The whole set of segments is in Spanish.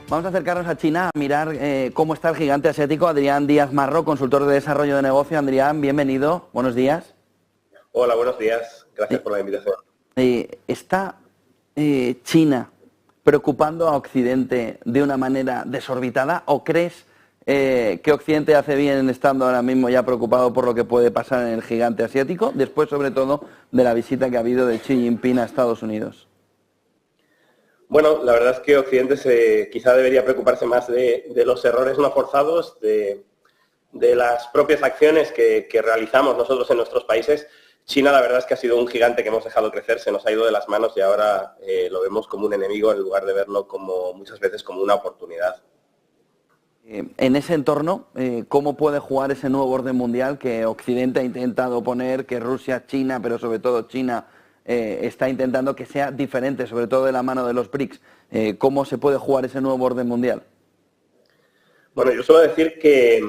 Vamos a acercarnos a China a mirar cómo está el gigante asiático. Adrián Díaz Marro, consultor de desarrollo de negocio. Adrián, bienvenido. Buenos días. Hola, buenos días. Gracias por la invitación. ¿Está China preocupando a Occidente de una manera desorbitada o crees que Occidente hace bien estando ahora mismo ya preocupado por lo que puede pasar en el gigante asiático, después sobre todo de la visita que ha habido de Xi Jinping a Estados Unidos? Bueno, la verdad es que Occidente quizá debería preocuparse más de los errores no forzados, de las propias acciones que realizamos nosotros en nuestros países. China, la verdad es que ha sido un gigante que hemos dejado crecer, se nos ha ido de las manos y ahora lo vemos como un enemigo en lugar de verlo como muchas veces como una oportunidad. En ese entorno, ¿cómo puede jugar ese nuevo orden mundial que Occidente ha intentado poner, que Rusia, China, pero sobre todo China está intentando que sea diferente, sobre todo de la mano de los BRICS? ¿Cómo se puede jugar ese nuevo orden mundial? Bueno, yo suelo decir que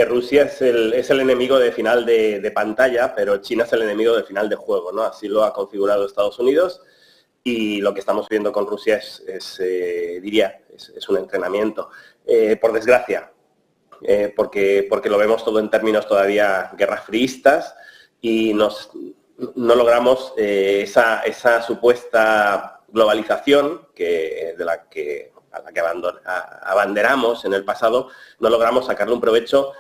Rusia es el enemigo de final de pantalla, pero China es el enemigo de final de juego, ¿no? Así lo ha configurado Estados Unidos y lo que estamos viendo con Rusia es un entrenamiento. Por desgracia, porque lo vemos todo en términos todavía guerrafriistas y no logramos esa supuesta globalización a la que abanderamos en el pasado, no logramos sacarle un provecho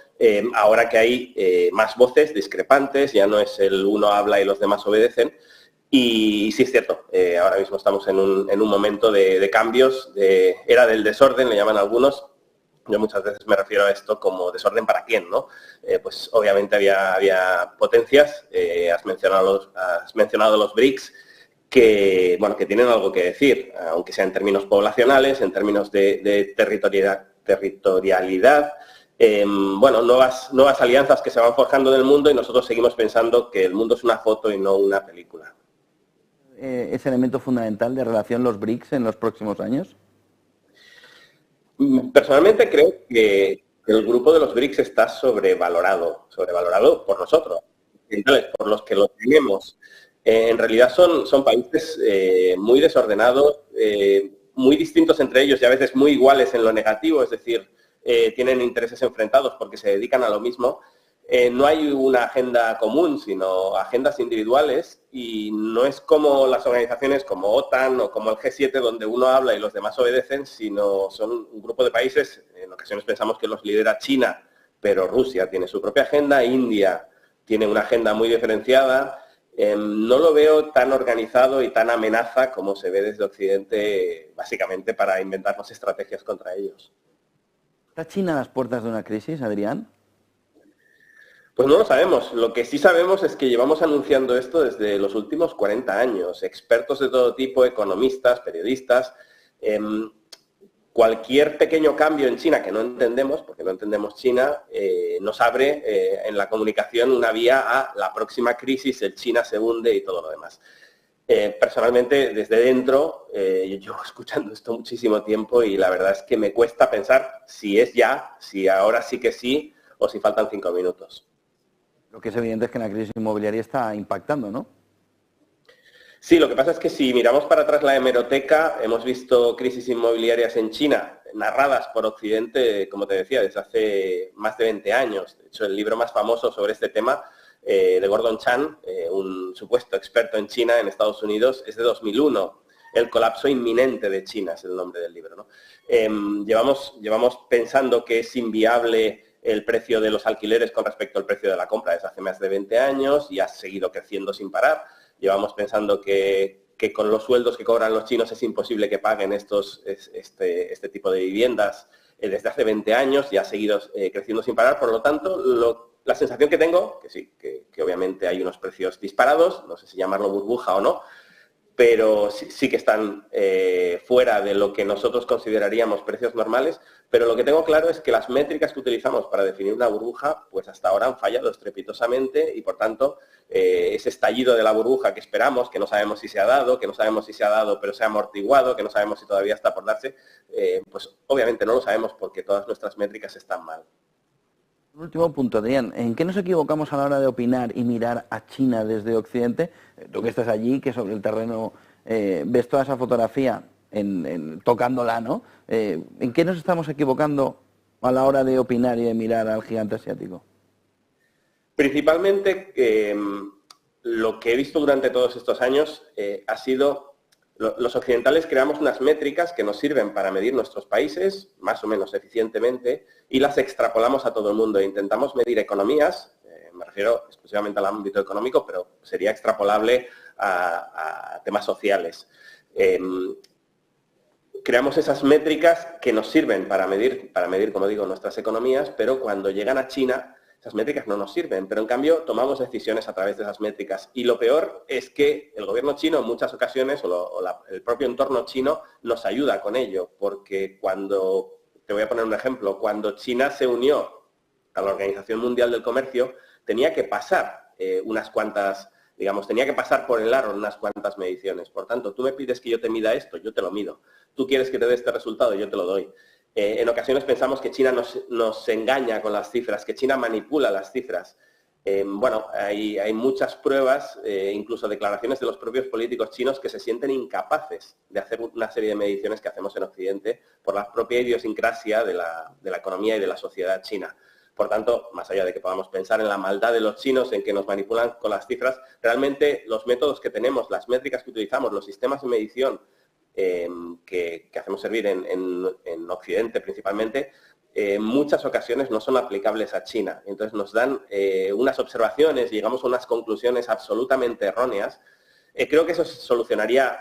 ahora que hay más voces discrepantes, ya no es el uno habla y los demás obedecen. Y sí es cierto, ahora mismo estamos en un momento de cambios, de era del desorden, le llaman algunos. Yo muchas veces me refiero a esto como desorden para quién, ¿no? Pues obviamente había potencias, has mencionado los BRICS, que tienen algo que decir, aunque sea en términos poblacionales, en términos de territorialidad, nuevas alianzas que se van forjando en el mundo y nosotros seguimos pensando que el mundo es una foto y no una película. ¿Ese elemento fundamental de relación los BRICS en los próximos años? Personalmente creo que el grupo de los BRICS está sobrevalorado por nosotros, por los que lo tenemos. En realidad son países muy desordenados, muy distintos entre ellos y a veces muy iguales en lo negativo, es decir, tienen intereses enfrentados porque se dedican a lo mismo. No hay una agenda común, sino agendas individuales y no es como las organizaciones como OTAN o como el G7 donde uno habla y los demás obedecen, sino son un grupo de países, en ocasiones pensamos que los lidera China, pero Rusia tiene su propia agenda, India tiene una agenda muy diferenciada. No lo veo tan organizado y tan amenaza como se ve desde Occidente, básicamente para inventarnos estrategias contra ellos. ¿Está China a las puertas de una crisis, Adrián? Pues no lo sabemos. Lo que sí sabemos es que llevamos anunciando esto desde los últimos 40 años. Expertos de todo tipo, economistas, periodistas. Cualquier pequeño cambio en China que no entendemos, porque no entendemos China, nos abre en la comunicación una vía a la próxima crisis, el China se hunde y todo lo demás. Personalmente, desde dentro, yo llevo escuchando esto muchísimo tiempo y la verdad es que me cuesta pensar si es ya, si ahora sí que sí, o si faltan 5 minutos. Lo que es evidente es que la crisis inmobiliaria está impactando, ¿no? Sí, lo que pasa es que si miramos para atrás la hemeroteca, hemos visto crisis inmobiliarias en China narradas por Occidente, como te decía, desde hace más de 20 años. De hecho, el libro más famoso sobre este tema, de Gordon Chan, un supuesto experto en China en Estados Unidos, es de 2001. El colapso inminente de China es el nombre del libro, ¿no? Llevamos pensando que es inviable el precio de los alquileres con respecto al precio de la compra desde hace más de 20 años y ha seguido creciendo sin parar. Llevamos pensando que con los sueldos que cobran los chinos es imposible que paguen este tipo de viviendas desde hace 20 años y ha seguido creciendo sin parar. Por lo tanto, la sensación que tengo, que sí, que obviamente hay unos precios disparados, no sé si llamarlo burbuja o no, pero sí que están fuera de lo que nosotros consideraríamos precios normales, pero lo que tengo claro es que las métricas que utilizamos para definir una burbuja, pues hasta ahora han fallado estrepitosamente y por tanto ese estallido de la burbuja que esperamos, que no sabemos si se ha dado, pero se ha amortiguado, que no sabemos si todavía está por darse, pues obviamente no lo sabemos porque todas nuestras métricas están mal. Un último punto, Adrián. ¿En qué nos equivocamos a la hora de opinar y mirar a China desde Occidente? Tú que estás allí, que sobre el terreno ves toda esa fotografía, tocándola, ¿no? ¿En qué nos estamos equivocando a la hora de opinar y de mirar al gigante asiático? Principalmente, lo que he visto durante todos estos años ha sido, los occidentales creamos unas métricas que nos sirven para medir nuestros países, más o menos eficientemente, y las extrapolamos a todo el mundo. Intentamos medir economías, me refiero exclusivamente al ámbito económico, pero sería extrapolable a temas sociales. Creamos esas métricas que nos sirven para medir, como digo, nuestras economías, pero cuando llegan a China, esas métricas no nos sirven, pero en cambio tomamos decisiones a través de esas métricas. Y lo peor es que el gobierno chino en muchas ocasiones, el propio entorno chino, nos ayuda con ello, porque te voy a poner un ejemplo, cuando China se unió a la Organización Mundial del Comercio, tenía que pasar tenía que pasar por el aro en unas cuantas mediciones. Por tanto, tú me pides que yo te mida esto, yo te lo mido. Tú quieres que te dé este resultado, yo te lo doy. En ocasiones pensamos que China nos engaña con las cifras, que China manipula las cifras. Hay muchas pruebas, incluso declaraciones de los propios políticos chinos que se sienten incapaces de hacer una serie de mediciones que hacemos en Occidente por la propia idiosincrasia de la economía y de la sociedad china. Por tanto, más allá de que podamos pensar en la maldad de los chinos, en que nos manipulan con las cifras, realmente los métodos que tenemos, las métricas que utilizamos, los sistemas de medición que hacemos servir en Occidente principalmente, en muchas ocasiones no son aplicables a China. Entonces nos dan unas observaciones, llegamos a unas conclusiones absolutamente erróneas. Creo que eso se solucionaría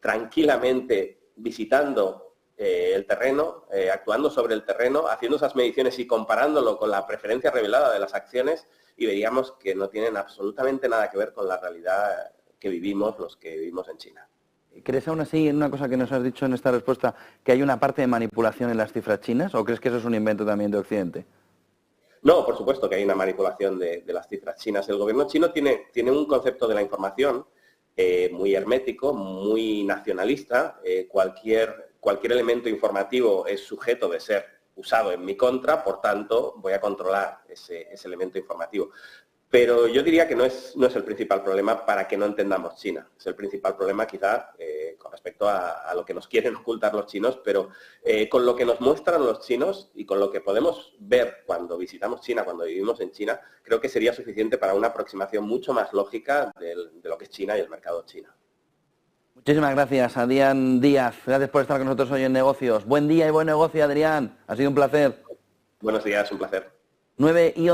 tranquilamente visitando el terreno, actuando sobre el terreno, haciendo esas mediciones y comparándolo con la preferencia revelada de las acciones, y veríamos que no tienen absolutamente nada que ver con la realidad que vivimos los que vivimos en China. ¿Crees aún así, en una cosa que nos has dicho en esta respuesta, que hay una parte de manipulación en las cifras chinas, o crees que eso es un invento también de Occidente? No, por supuesto que hay una manipulación de las cifras chinas. El gobierno chino tiene un concepto de la información muy hermético, muy nacionalista. Cualquier elemento informativo es sujeto de ser usado en mi contra, por tanto, voy a controlar ese elemento informativo. Pero yo diría que no es el principal problema para que no entendamos China. Es el principal problema quizá con respecto a lo que nos quieren ocultar los chinos, pero con lo que nos muestran los chinos y con lo que podemos ver cuando visitamos China, cuando vivimos en China, creo que sería suficiente para una aproximación mucho más lógica de lo que es China y el mercado chino. Muchísimas gracias, Adrián Díaz. Gracias por estar con nosotros hoy en Negocios. Buen día y buen negocio, Adrián. Ha sido un placer. Buenos días, un placer. 9:11.